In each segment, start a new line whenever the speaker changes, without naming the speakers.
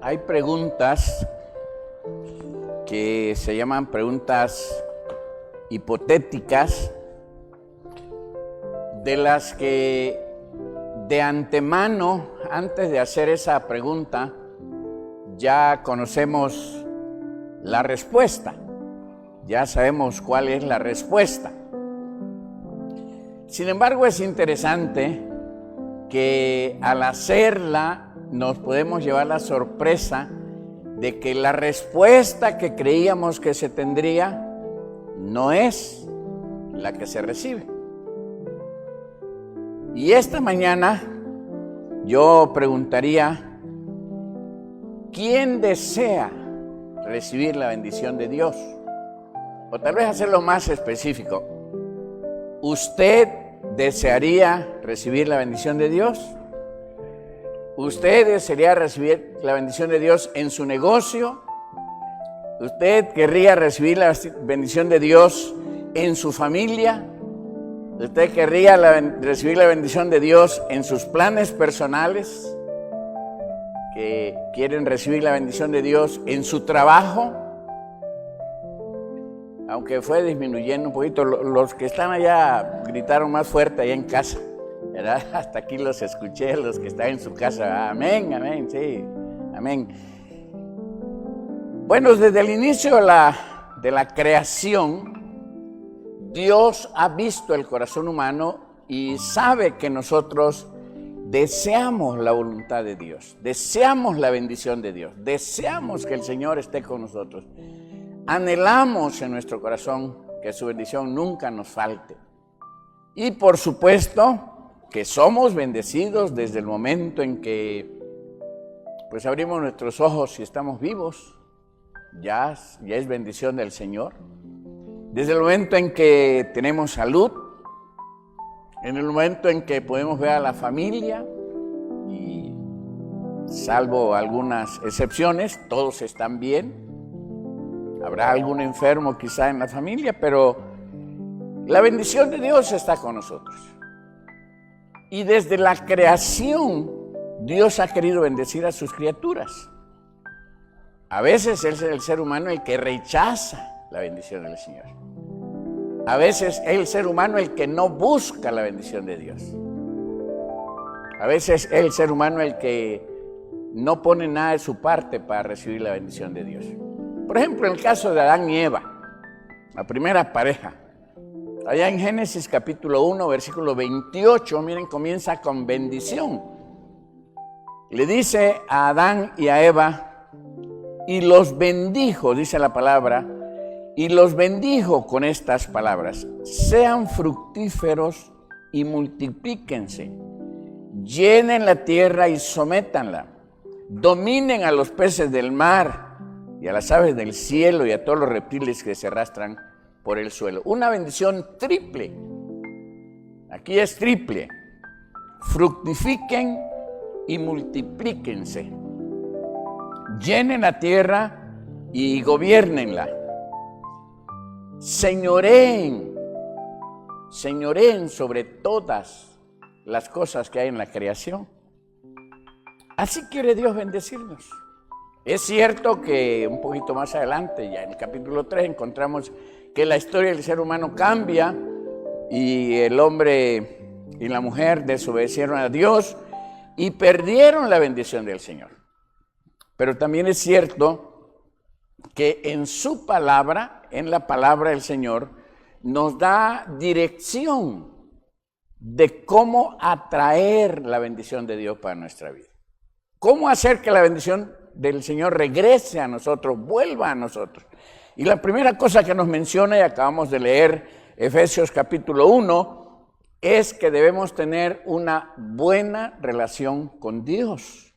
Hay preguntas que se llaman preguntas hipotéticas, de las que de antemano, antes de hacer esa pregunta, ya conocemos la respuesta, ya sabemos cuál es la respuesta. Sin embargo, es interesante que al hacerla nos podemos llevar la sorpresa de que la respuesta que creíamos que se tendría no es la que se recibe. Y esta mañana yo preguntaría, ¿quién desea recibir la bendición de Dios? O tal vez hacerlo más específico, ¿usted desearía recibir la bendición de Dios? ¿Usted desearía recibir la bendición de Dios en su negocio? ¿Usted querría recibir la bendición de Dios en su familia? ¿Usted querría recibir la bendición de Dios en sus planes personales? ¿Que quieren recibir la bendición de Dios en su trabajo? Aunque fue disminuyendo un poquito, los que están allá gritaron más fuerte allá en casa, ¿verdad? Hasta aquí los escuché, los que están en su casa. Amén, amén, sí, amén. Bueno, desde el inicio de la creación, Dios ha visto el corazón humano y sabe que nosotros deseamos la voluntad de Dios, deseamos la bendición de Dios, deseamos que el Señor esté con nosotros. Anhelamos en nuestro corazón que su bendición nunca nos falte. Y por supuesto que somos bendecidos desde el momento en que pues abrimos nuestros ojos y estamos vivos. Ya es bendición del Señor. Desde el momento en que tenemos salud, en el momento en que podemos ver a la familia, y salvo algunas excepciones, todos están bien. Habrá algún enfermo quizá en la familia, pero la bendición de Dios está con nosotros. Y desde la creación, Dios ha querido bendecir a sus criaturas. A veces es el ser humano el que rechaza la bendición del Señor. A veces es el ser humano el que no busca la bendición de Dios. A veces es el ser humano el que no pone nada de su parte para recibir la bendición de Dios. Por ejemplo, en el caso de Adán y Eva, la primera pareja, allá en Génesis capítulo 1, versículo 28, miren, comienza con bendición. Le dice a Adán y a Eva, y los bendijo, dice la palabra, y los bendijo con estas palabras: sean fructíferos y multiplíquense, llenen la tierra y sométanla, dominen a los peces del mar y a las aves del cielo y a todos los reptiles que se arrastran por el suelo. Una bendición triple. Aquí es triple. Fructifiquen y multiplíquense. Llenen la tierra y gobiernenla. Señoreen sobre todas las cosas que hay en la creación. Así quiere Dios bendecirnos. Es cierto que un poquito más adelante, ya en el capítulo 3, encontramos que la historia del ser humano cambia y el hombre y la mujer desobedecieron a Dios y perdieron la bendición del Señor. Pero también es cierto que en su palabra, en la palabra del Señor, nos da dirección de cómo atraer la bendición de Dios para nuestra vida. Cómo hacer que la bendición del Señor regrese a nosotros, vuelva a nosotros. Y la primera cosa que nos menciona, y acabamos de leer Efesios capítulo 1, es que debemos tener una buena relación con Dios.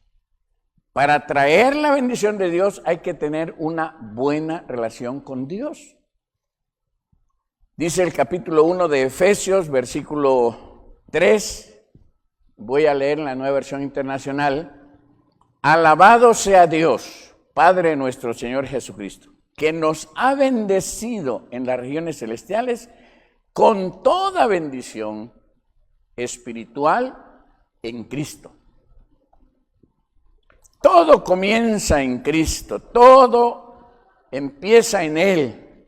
Para atraer la bendición de Dios hay que tener una buena relación con Dios. Dice el capítulo 1 de Efesios, versículo 3, voy a leer en la Nueva Versión Internacional: alabado sea Dios, Padre nuestro Señor Jesucristo, que nos ha bendecido en las regiones celestiales con toda bendición espiritual en Cristo. todo comienza en Cristo, todo empieza en Él.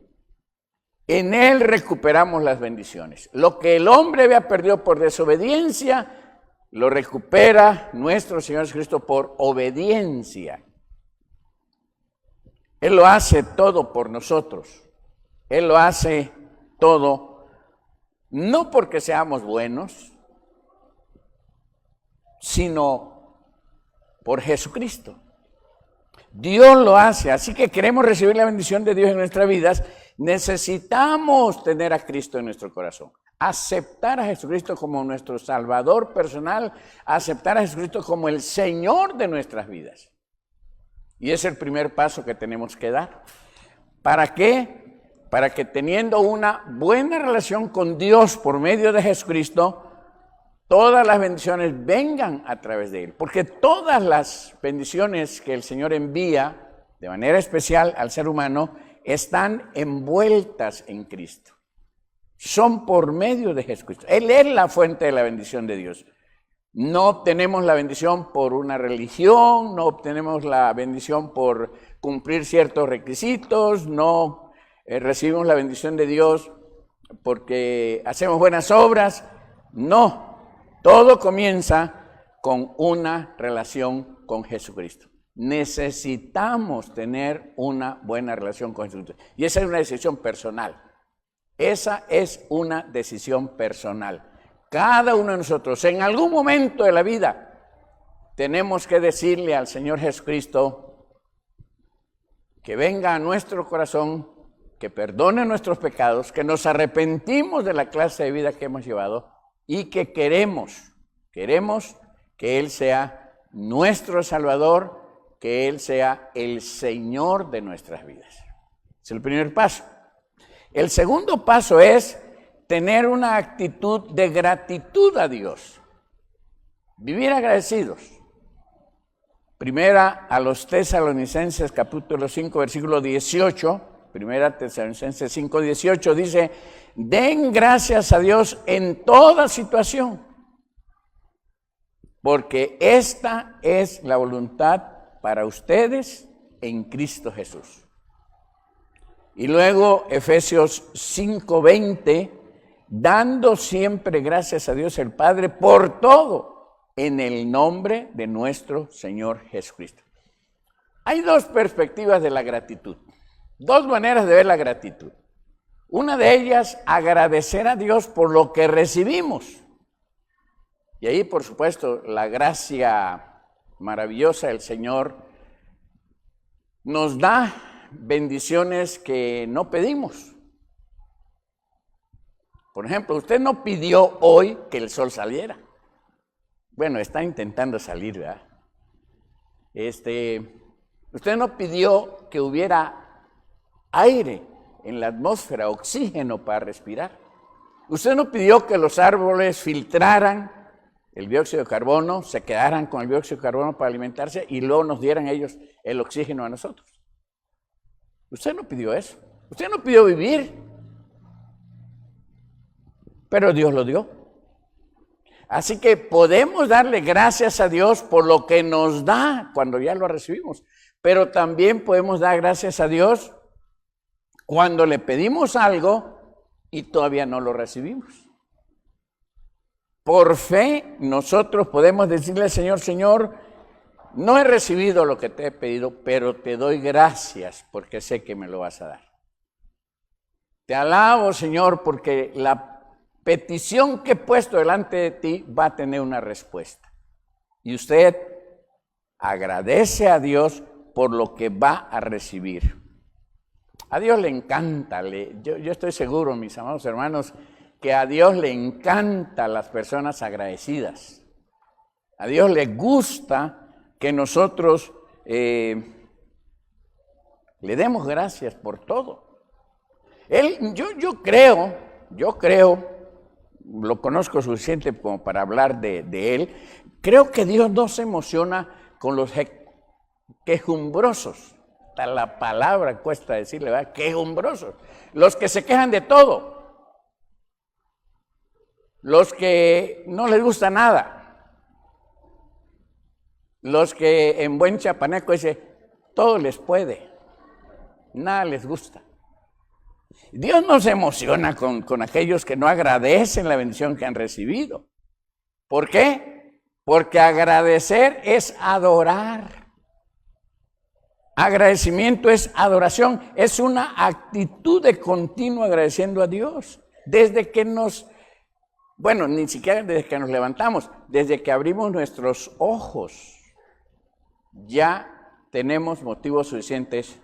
En Él recuperamos las bendiciones. Lo que el hombre había perdido por desobediencia, lo recupera nuestro Señor Jesucristo por obediencia. Él lo hace todo por nosotros. Él lo hace todo, no porque seamos buenos, sino por Jesucristo. Dios lo hace, así que queremos recibir la bendición de Dios en nuestras vidas. Necesitamos tener a Cristo en nuestro corazón, aceptar a Jesucristo como nuestro Salvador personal, aceptar a Jesucristo como el Señor de nuestras vidas. Y es el primer paso que tenemos que dar. ¿Para qué? Para que teniendo una buena relación con Dios por medio de Jesucristo, todas las bendiciones vengan a través de Él. Porque todas las bendiciones que el Señor envía de manera especial al ser humano están envueltas en Cristo. Son por medio de Jesucristo. Él es la fuente de la bendición de Dios. No obtenemos la bendición por una religión, no obtenemos la bendición por cumplir ciertos requisitos, no recibimos la bendición de Dios porque hacemos buenas obras. No, todo comienza con una relación con Jesucristo. Necesitamos tener una buena relación con Jesucristo. Y esa es una decisión personal. Esa es una decisión personal. Cada uno de nosotros, en algún momento de la vida, tenemos que decirle al Señor Jesucristo que venga a nuestro corazón, que perdone nuestros pecados, que nos arrepentimos de la clase de vida que hemos llevado y que queremos que Él sea nuestro Salvador, que Él sea el Señor de nuestras vidas. Es el primer paso. El segundo paso es tener una actitud de gratitud a Dios. Vivir agradecidos. Primera a los Tesalonicenses, capítulo 5, versículo 18. Primera Tesalonicenses 5, 18 dice: den gracias a Dios en toda situación, porque esta es la voluntad para ustedes en Cristo Jesús. Y luego Efesios 5:20, dando siempre gracias a Dios el Padre por todo, en el nombre de nuestro Señor Jesucristo. Hay dos perspectivas de la gratitud, dos maneras de ver la gratitud. Una de ellas, agradecer a Dios por lo que recibimos. Y ahí, por supuesto, la gracia maravillosa del Señor nos da bendiciones que no pedimos. Por ejemplo, usted no pidió hoy que el sol saliera. Bueno, está intentando salir, ¿verdad? Usted no pidió que hubiera aire en la atmósfera, oxígeno para respirar. Usted no pidió que los árboles filtraran el dióxido de carbono, se quedaran con el dióxido de carbono para alimentarse y luego nos dieran ellos el oxígeno a nosotros. Usted no pidió eso. Usted no pidió vivir, pero Dios lo dio. Así que podemos darle gracias a Dios por lo que nos da cuando ya lo recibimos, pero también podemos dar gracias a Dios cuando le pedimos algo y todavía no lo recibimos. Por fe nosotros podemos decirle al Señor: Señor, no he recibido lo que te he pedido, pero te doy gracias porque sé que me lo vas a dar. Te alabo, Señor, porque la petición que he puesto delante de ti va a tener una respuesta. Y usted agradece a Dios por lo que va a recibir. A Dios le encanta, yo estoy seguro, mis amados hermanos, que a Dios le encantan las personas agradecidas. A Dios le gusta que nosotros le demos gracias por todo. Yo creo, lo conozco suficiente como para hablar de Él, creo que Dios no se emociona con los quejumbrosos. Hasta la palabra cuesta decirle, ¿verdad? Quejumbrosos. Los que se quejan de todo. Los que no les gusta nada. Los que en buen chapaneco dice, todo les puede, nada les gusta. Dios no se emociona con aquellos que no agradecen la bendición que han recibido. ¿Por qué? Porque agradecer es adorar. Agradecimiento es adoración, es una actitud de continuo agradeciendo a Dios. Desde que ni siquiera desde que nos levantamos, desde que abrimos nuestros ojos, ya tenemos motivos suficientes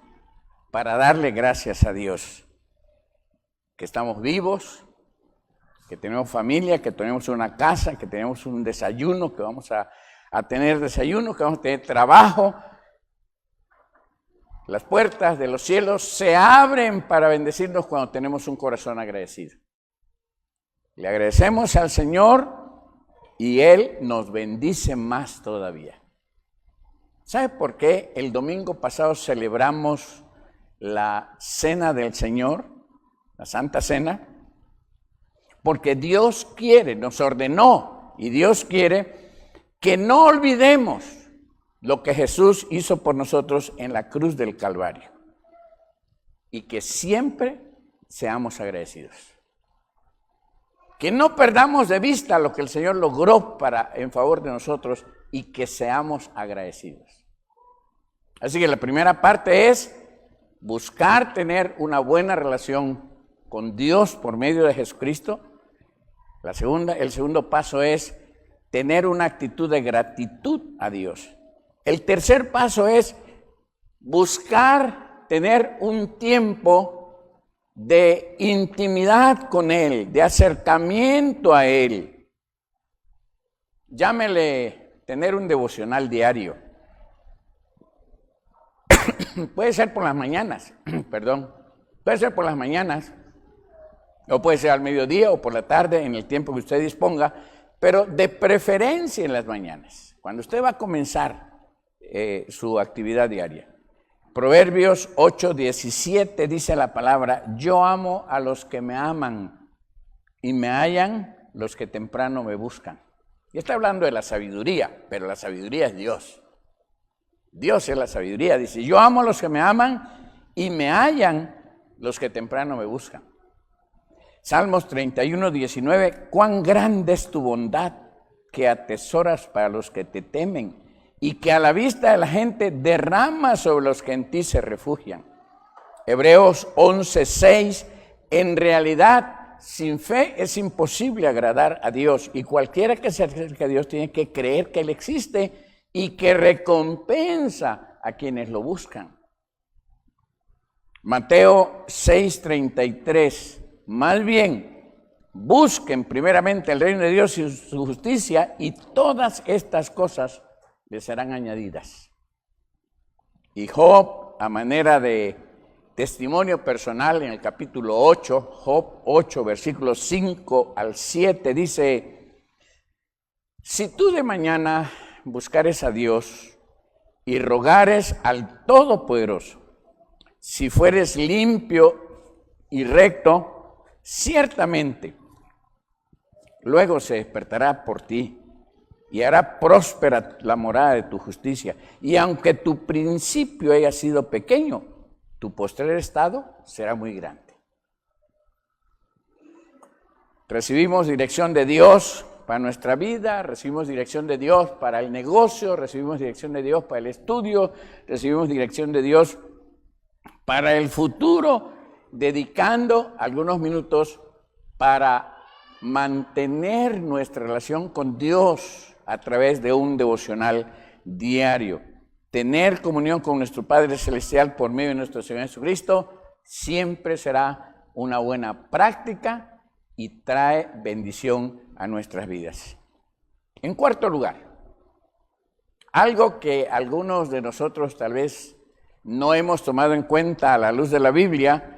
para darle gracias a Dios. Que estamos vivos, que tenemos familia, que tenemos una casa, que tenemos un desayuno, que vamos a tener desayuno, que vamos a tener trabajo. Las puertas de los cielos se abren para bendecirnos cuando tenemos un corazón agradecido. Le agradecemos al Señor y Él nos bendice más todavía. ¿Sabe por qué el domingo pasado celebramos la Cena del Señor, la Santa Cena? Porque Dios quiere, nos ordenó, y Dios quiere que no olvidemos lo que Jesús hizo por nosotros en la cruz del Calvario. Y que siempre seamos agradecidos. Que no perdamos de vista lo que el Señor logró en favor de nosotros y que seamos agradecidos. Así que la primera parte es buscar tener una buena relación con Dios por medio de Jesucristo. El segundo paso es tener una actitud de gratitud a Dios. El tercer paso es buscar tener un tiempo de intimidad con Él, de acercamiento a Él. Llámele tener un devocional diario. Puede ser por las mañanas, puede ser por las mañanas, o puede ser al mediodía o por la tarde, en el tiempo que usted disponga, pero de preferencia en las mañanas, cuando usted va a comenzar su actividad diaria. Proverbios 8:17 dice la palabra: yo amo a los que me aman y me hallan los que temprano me buscan. Y está hablando de la sabiduría, pero la sabiduría es Dios. Dios es la sabiduría. Dice: yo amo a los que me aman y me hallan los que temprano me buscan. Salmos 31:19: cuán grande es tu bondad que atesoras para los que te temen y que a la vista de la gente derrama sobre los que en ti se refugian. Hebreos 11:6: en realidad, sin fe es imposible agradar a Dios, y cualquiera que se acerque a Dios tiene que creer que Él existe y que recompensa a quienes lo buscan. Mateo 6:33: más bien, busquen primeramente el reino de Dios y su justicia, y todas estas cosas les serán añadidas. Y Job, a manera de testimonio personal, en el capítulo 8, Job 8, versículos 5 al 7, dice: si tú de mañana buscares a Dios y rogares al Todopoderoso, si fueres limpio y recto, ciertamente luego se despertará por ti y hará próspera la morada de tu justicia. Y aunque tu principio haya sido pequeño, tu postrer estado será muy grande. Recibimos dirección de Dios para nuestra vida, recibimos dirección de Dios para el negocio, recibimos dirección de Dios para el estudio, recibimos dirección de Dios para el futuro, dedicando algunos minutos para mantener nuestra relación con Dios a través de un devocional diario. Tener comunión con nuestro Padre Celestial por medio de nuestro Señor Jesucristo siempre será una buena práctica y trae bendición a nuestras vidas. En cuarto lugar, algo que algunos de nosotros tal vez no hemos tomado en cuenta a la luz de la Biblia,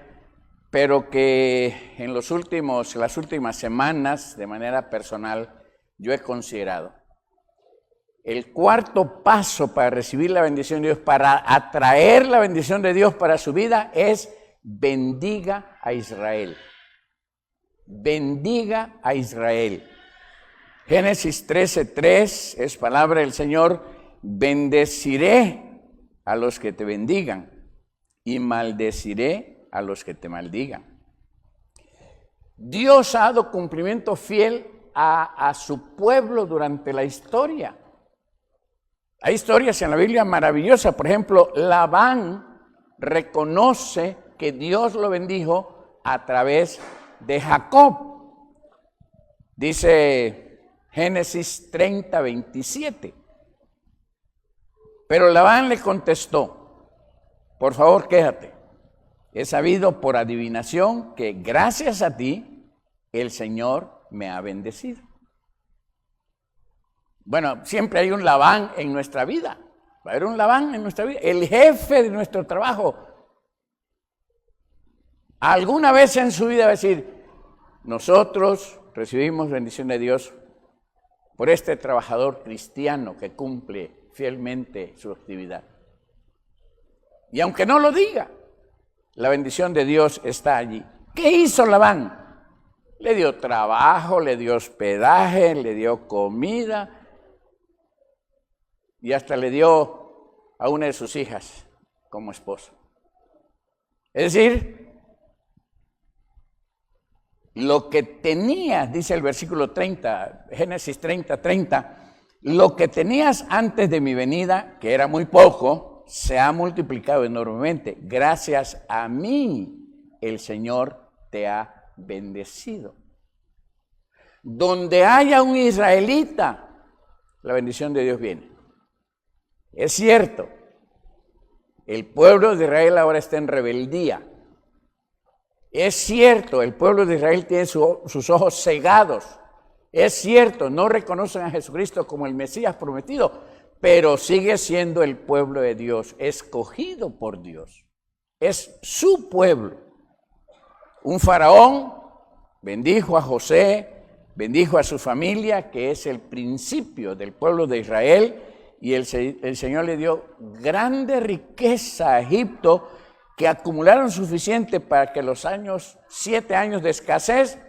pero que en las últimas semanas, de manera personal, yo he considerado. El cuarto paso para recibir la bendición de Dios, para atraer la bendición de Dios para su vida, es bendiga a Israel. Bendiga a Israel. Génesis 13:3 es palabra del Señor. bendeciré a los que te bendigan y maldeciré a los que te maldigan. Dios ha dado cumplimiento fiel a su pueblo durante la historia. Hay historias en la Biblia maravillosas. Por ejemplo, Labán reconoce que Dios lo bendijo a través de Jacob. Dice Génesis 30, 27. Pero Labán le contestó: por favor, quéjate. He sabido por adivinación que gracias a ti el Señor me ha bendecido. Bueno, siempre hay un Labán en nuestra vida. Va a haber un Labán en nuestra vida. El jefe de nuestro trabajo. Alguna vez en su vida va a decir: nosotros recibimos bendición de Dios por este trabajador cristiano que cumple fielmente su actividad. Y aunque no lo diga, la bendición de Dios está allí. ¿Qué hizo Labán? Le dio trabajo, le dio hospedaje, le dio comida y hasta le dio a una de sus hijas como esposa. Es decir, lo que tenías, dice el versículo 30, Génesis 30, 30, lo que tenías antes de mi venida, que era muy poco, se ha multiplicado enormemente. Gracias a mí el Señor te ha bendecido. Donde haya un israelita, la bendición de Dios viene. Es cierto, el pueblo de Israel ahora está en rebeldía. Es cierto, el pueblo de Israel tiene sus ojos cegados. Es cierto, no reconocen a Jesucristo como el Mesías prometido, pero sigue siendo el pueblo de Dios, escogido por Dios. Es su pueblo. Un faraón bendijo a José, bendijo a su familia, que es el principio del pueblo de Israel, y el Señor le dio grande riqueza a Egipto, que acumularon suficiente para que los 7 años de escasez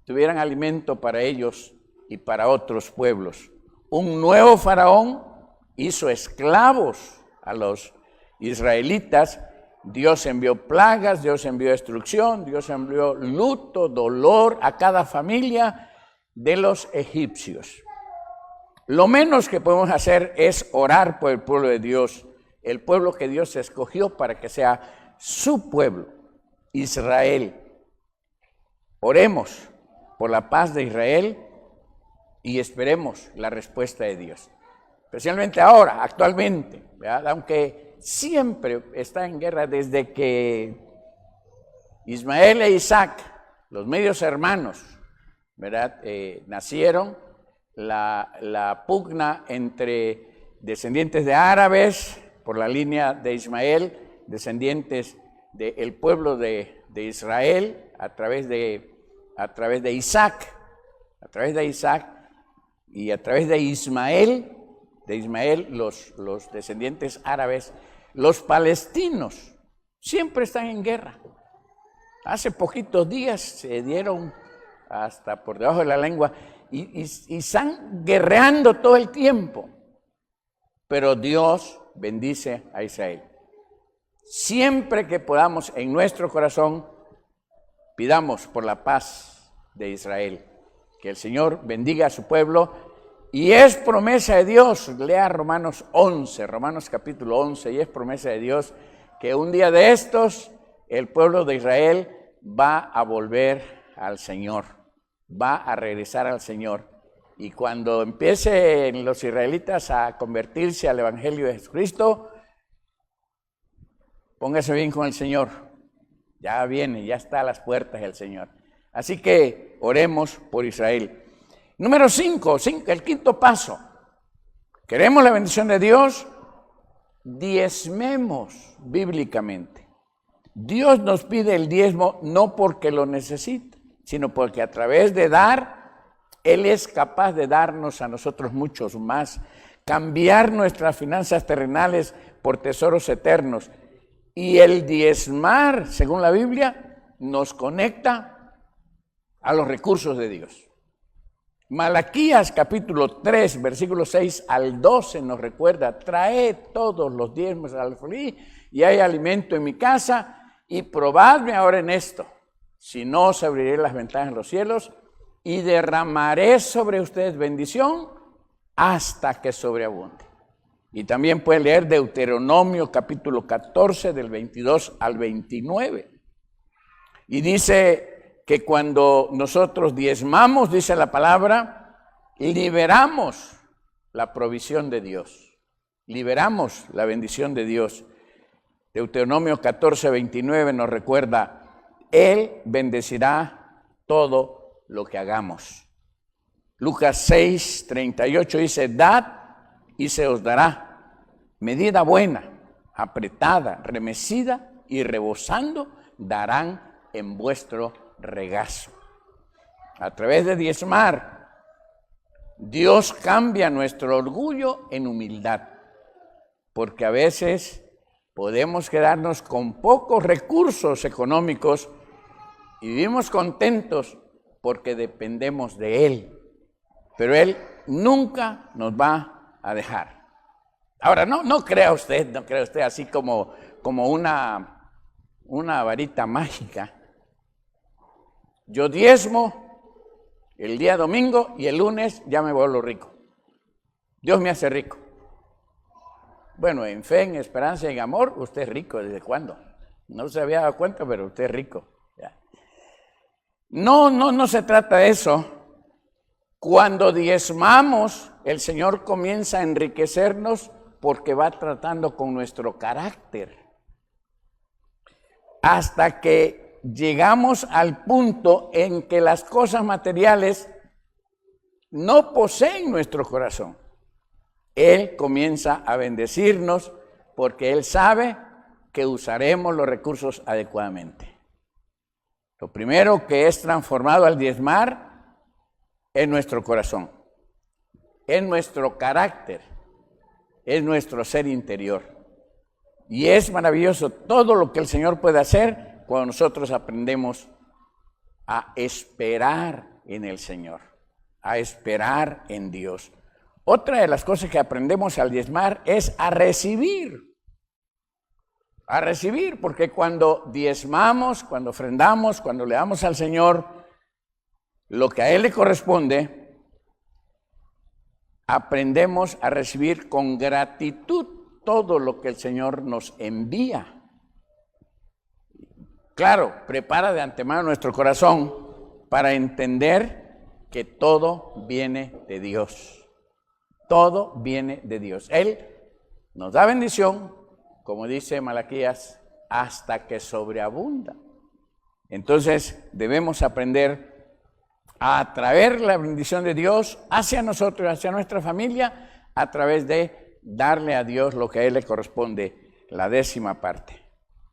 tuvieran alimento para ellos y para otros pueblos. Un nuevo faraón hizo esclavos a los israelitas. Dios envió plagas, Dios envió destrucción, Dios envió luto, dolor a cada familia de los egipcios. Lo menos que podemos hacer es orar por el pueblo de Dios, el pueblo que Dios escogió para que sea su pueblo, Israel. Oremos por la paz de Israel y esperemos la respuesta de Dios. Especialmente ahora, actualmente, ¿verdad? Aunque siempre está en guerra desde que Ismael e Isaac, los medios hermanos, ¿verdad? Nacieron, la pugna entre descendientes de árabes por la línea de Ismael, descendientes del pueblo de Israel a través de Isaac, y a través de Ismael, los descendientes árabes, los palestinos, siempre están en guerra. Hace poquitos días se dieron hasta por debajo de la lengua y están guerreando todo el tiempo. Pero Dios bendice a Israel. Siempre que podamos en nuestro corazón, pidamos por la paz de Israel. Que el Señor bendiga a su pueblo. Y es promesa de Dios, lea Romanos capítulo 11, y es promesa de Dios que un día de estos el pueblo de Israel va a volver al Señor, va a regresar al Señor. Y cuando empiecen los israelitas a convertirse al Evangelio de Jesucristo, póngase bien con el Señor, ya viene, ya está a las puertas el Señor. Así que oremos por Israel. Número 5, el quinto paso. ¿Queremos la bendición de Dios? Diezmemos bíblicamente. Dios nos pide el diezmo no porque lo necesite, sino porque a través de dar, Él es capaz de darnos a nosotros muchos más, cambiar nuestras finanzas terrenales por tesoros eternos. Y el diezmar, según la Biblia, nos conecta a los recursos de Dios. Malaquías capítulo 3, versículos 6 al 12 nos recuerda: traed todos los diezmos al alfolí y hay alimento en mi casa, y probadme ahora en esto, si no os abriré las ventanas de los cielos y derramaré sobre ustedes bendición hasta que sobreabunde. Y también puede leer Deuteronomio capítulo 14 del 22 al 29. Y dice que cuando nosotros diezmamos, dice la palabra, liberamos la provisión de Dios, liberamos la bendición de Dios. Deuteronomio 14, 29 nos recuerda: Él bendecirá todo lo que hagamos. Lucas 6, 38 dice: dad y se os dará, medida buena, apretada, remecida y rebosando, darán en vuestro regazo. A través de diezmar, Dios cambia nuestro orgullo en humildad, porque a veces podemos quedarnos con pocos recursos económicos y vivimos contentos porque dependemos de Él, pero Él nunca nos va a dejar. Ahora, no crea usted así como una varita mágica. Yo diezmo el día domingo y el lunes ya me vuelvo rico. Dios me hace rico. Bueno, en fe, en esperanza y en amor, usted es rico. ¿Desde cuándo? No se había dado cuenta, pero usted es rico. Ya. No se trata de eso. Cuando diezmamos, el Señor comienza a enriquecernos porque va tratando con nuestro carácter. Hasta que llegamos al punto en que las cosas materiales no poseen nuestro corazón. Él comienza a bendecirnos porque Él sabe que usaremos los recursos adecuadamente. Lo primero que es transformado al diezmar es nuestro corazón, es nuestro carácter, es nuestro ser interior. Y es maravilloso todo lo que el Señor puede hacer cuando nosotros aprendemos a esperar en el Señor, a esperar en Dios. Otra de las cosas que aprendemos al diezmar es a recibir, porque cuando diezmamos, cuando ofrendamos, cuando le damos al Señor lo que a Él le corresponde, aprendemos a recibir con gratitud todo lo que el Señor nos envía. Claro, prepara de antemano nuestro corazón para entender que todo viene de Dios. Todo viene de Dios. Él nos da bendición, como dice Malaquías, hasta que sobreabunda. Entonces debemos aprender a atraer la bendición de Dios hacia nosotros, hacia nuestra familia, a través de darle a Dios lo que a Él le corresponde, la 10ª parte.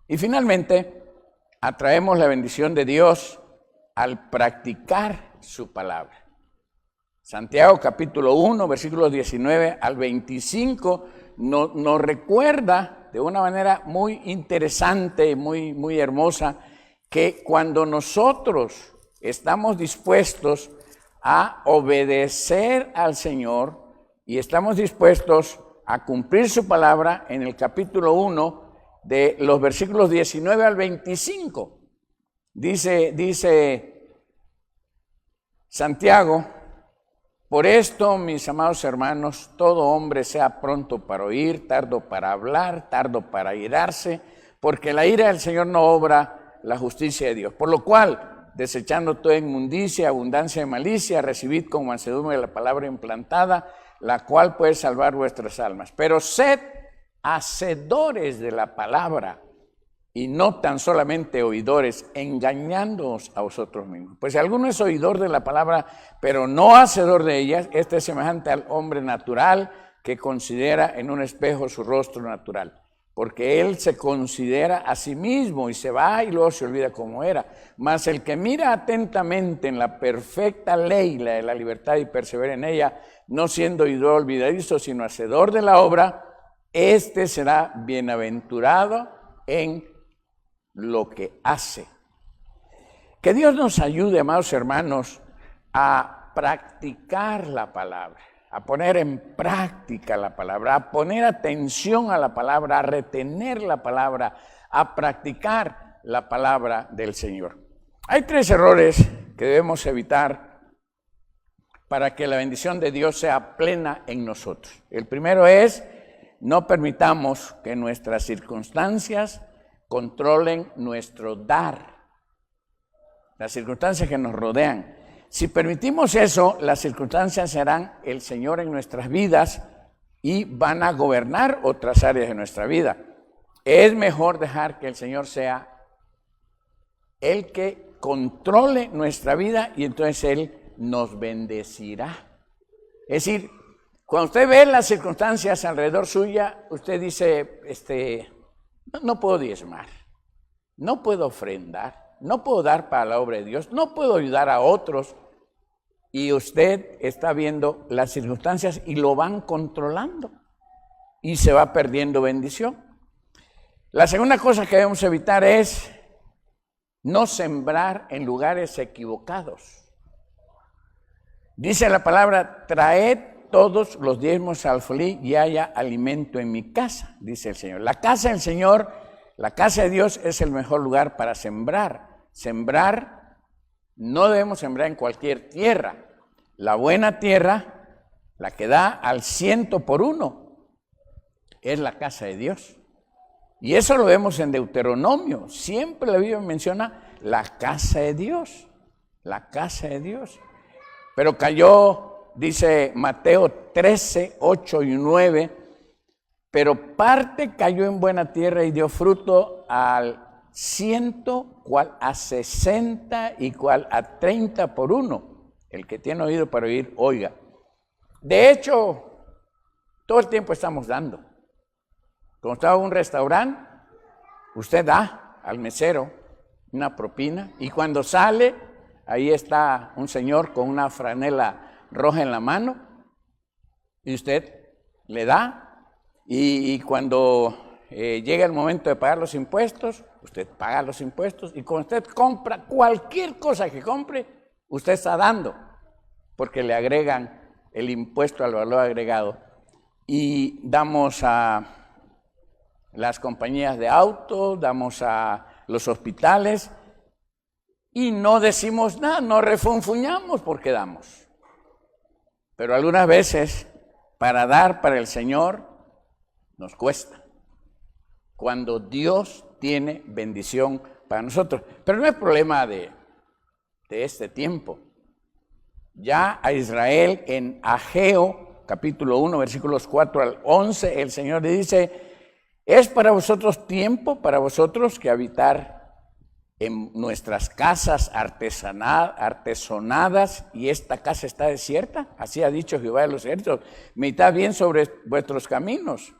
Y finalmente, atraemos la bendición de Dios al practicar su palabra. Santiago capítulo 1, versículos 19 al 25, nos recuerda de una manera muy interesante, muy hermosa, que cuando nosotros estamos dispuestos a obedecer al Señor y estamos dispuestos a cumplir su palabra, en el capítulo 1 de los versículos 19 al 25, dice Santiago: por esto, mis amados hermanos, todo hombre sea pronto para oír, tardo para hablar, tardo para airarse, porque la ira del Señor no obra la justicia de Dios. Por lo cual, desechando toda inmundicia, abundancia de malicia, recibid con mansedumbre la palabra implantada, la cual puede salvar vuestras almas. Pero sed hacedores de la palabra y no tan solamente oidores, engañándoos a vosotros mismos. Pues si alguno es oidor de la palabra, pero no hacedor de ella, este es semejante al hombre natural que considera en un espejo su rostro natural. Porque él se considera a sí mismo y se va y luego se olvida cómo era. Mas el que mira atentamente en la perfecta ley, la de la libertad, y persevera en ella, no siendo oidor olvidadizo, sino hacedor de la obra, este será bienaventurado en lo que hace. Que Dios nos ayude, amados hermanos, a practicar la palabra, a poner en práctica la palabra, a poner atención a la palabra, a retener la palabra, a practicar la palabra del Señor. Hay 3 errores que debemos evitar para que la bendición de Dios sea plena en nosotros. El primero es: no permitamos que nuestras circunstancias controlen nuestro dar, las circunstancias que nos rodean. Si permitimos eso, las circunstancias serán el Señor en nuestras vidas y van a gobernar otras áreas de nuestra vida. Es mejor dejar que el Señor sea el que controle nuestra vida y entonces Él nos bendecirá. Es decir, cuando usted ve las circunstancias alrededor suya, usted dice, no puedo diezmar, no puedo ofrendar, no puedo dar para la obra de Dios, no puedo ayudar a otros. Y usted está viendo las circunstancias y lo van controlando y se va perdiendo bendición. La segunda cosa que debemos evitar es no sembrar en lugares equivocados. Dice la palabra: traed todos los diezmos al alfolí y haya alimento en mi casa, dice el Señor. La casa del Señor, la casa de Dios, es el mejor lugar para sembrar. Sembrar, no debemos sembrar en cualquier tierra. La buena tierra, la que da al 100%, es la casa de Dios. Y eso lo vemos en Deuteronomio. Siempre la Biblia menciona la casa de Dios, la casa de Dios. Pero cayó, dice Mateo 13, 8 y 9, pero parte cayó en buena tierra y dio fruto al 100, cual a 60 y cual a 30 por uno. El que tiene oído para oír, oiga. De hecho, todo el tiempo estamos dando. Cuando está en un restaurante, usted da al mesero una propina y cuando sale, ahí está un señor con una franela roja en la mano y usted le da y cuando llega el momento de pagar los impuestos, usted paga los impuestos y cuando usted compra cualquier cosa que compre, usted está dando, porque le agregan el impuesto al valor agregado. Y damos a las compañías de autos, damos a los hospitales y no decimos nada, no refunfuñamos porque damos. Pero algunas veces para dar para el Señor nos cuesta, cuando Dios tiene bendición para nosotros. Pero no es problema de este tiempo. Ya a Israel en Ageo, capítulo 1, versículos 4 al 11, el Señor le dice: es para vosotros tiempo, para vosotros que habitar en nuestras casas artesonadas y esta casa está desierta. Así ha dicho Jehová de los ejércitos: meditad bien sobre vuestros caminos.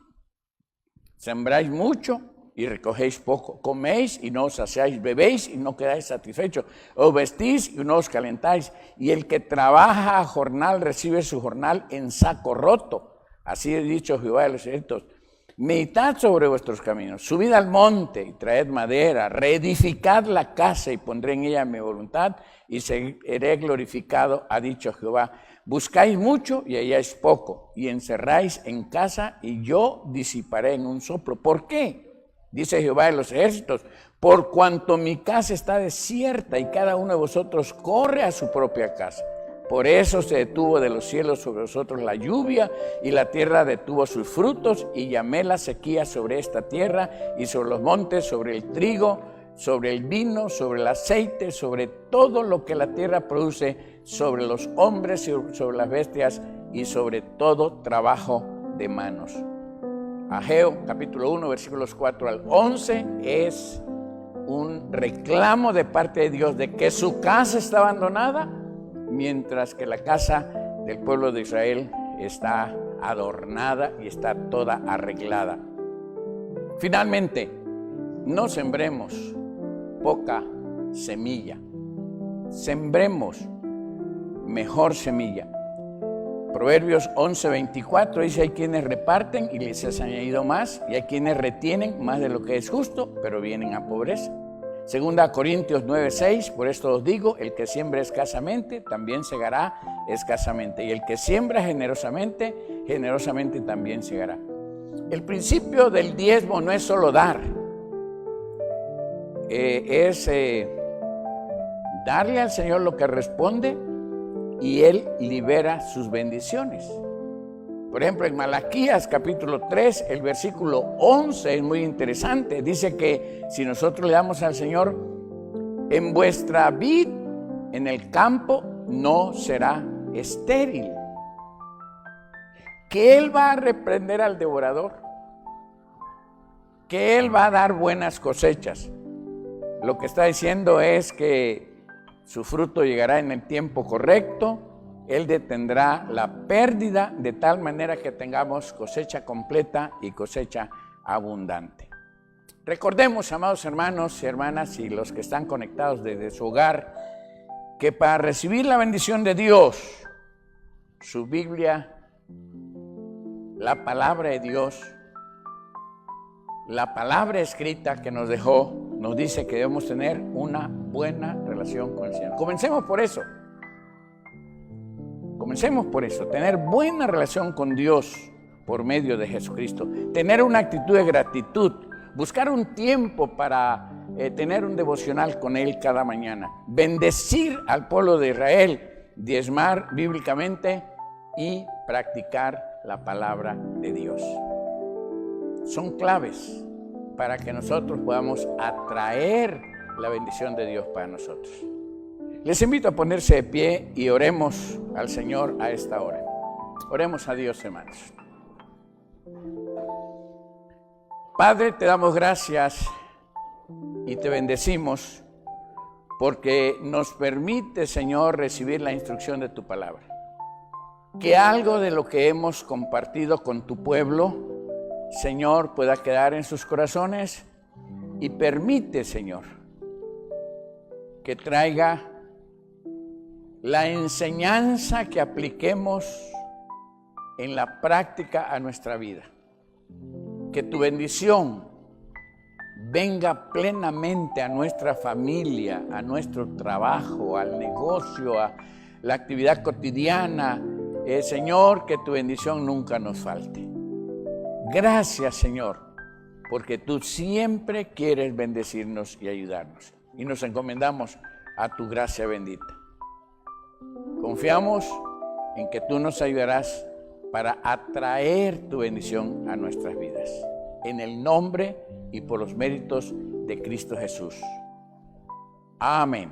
Sembráis mucho y recogéis poco, coméis y no os saciáis, bebéis y no quedáis satisfechos, os vestís y no os calentáis, y el que trabaja a jornal recibe su jornal en saco roto. Así ha dicho Jehová de los ejércitos: meditad sobre vuestros caminos, subid al monte y traed madera, reedificad la casa y pondré en ella mi voluntad y seré glorificado, ha dicho Jehová. Buscáis mucho y halláis poco, y encerráis en casa y yo disiparé en un soplo. ¿Por qué? Dice Jehová de los ejércitos: por cuanto mi casa está desierta y cada uno de vosotros corre a su propia casa. Por eso se detuvo de los cielos sobre vosotros la lluvia y la tierra detuvo sus frutos y llamé la sequía sobre esta tierra y sobre los montes, sobre el trigo, sobre el vino, sobre el aceite, sobre todo lo que la tierra produce, sobre los hombres y sobre las bestias y sobre todo trabajo de manos. Ageo capítulo 1 versículos 4 al 11 es un reclamo de parte de Dios de que su casa está abandonada, mientras que la casa del pueblo de Israel está adornada y está toda arreglada. Finalmente, no sembremos poca semilla, sembremos mejor semilla. Proverbios 11:24 dice: hay quienes reparten y les es añadido más, y hay quienes retienen más de lo que es justo, pero vienen a pobreza. Segunda Corintios 9:6, por esto os digo, el que siembra escasamente, también segará escasamente. Y el que siembra generosamente, generosamente también segará. El principio del diezmo no es solo dar, es darle al Señor lo que responde y Él libera sus bendiciones. Por ejemplo, en Malaquías capítulo 3, el versículo 11 es muy interesante. Dice que si nosotros le damos al Señor, en vuestra vid, en el campo, no será estéril. Que Él va a reprender al devorador, que Él va a dar buenas cosechas. Lo que está diciendo es que su fruto llegará en el tiempo correcto. Él detendrá la pérdida de tal manera que tengamos cosecha completa y cosecha abundante. Recordemos, amados hermanos y hermanas, y los que están conectados desde su hogar, que para recibir la bendición de Dios, su Biblia, la palabra de Dios, la palabra escrita que nos dejó, nos dice que debemos tener una buena relación con el Señor. Comencemos por eso. Comencemos por eso, tener buena relación con Dios por medio de Jesucristo, tener una actitud de gratitud, buscar un tiempo para tener un devocional con Él cada mañana, bendecir al pueblo de Israel, diezmar bíblicamente y practicar la palabra de Dios. Son claves para que nosotros podamos atraer la bendición de Dios para nosotros. Les invito a ponerse de pie y oremos al Señor a esta hora. Oremos a Dios, hermanos. Padre, te damos gracias y te bendecimos porque nos permite, Señor, recibir la instrucción de tu palabra. Que algo de lo que hemos compartido con tu pueblo, Señor, pueda quedar en sus corazones y permite, Señor, que traiga la enseñanza que apliquemos en la práctica a nuestra vida. Que tu bendición venga plenamente a nuestra familia, a nuestro trabajo, al negocio, a la actividad cotidiana. Señor, que tu bendición nunca nos falte. Gracias, Señor, porque tú siempre quieres bendecirnos y ayudarnos. Y nos encomendamos a tu gracia bendita. Confiamos en que tú nos ayudarás para atraer tu bendición a nuestras vidas. En el nombre y por los méritos de Cristo Jesús. Amén.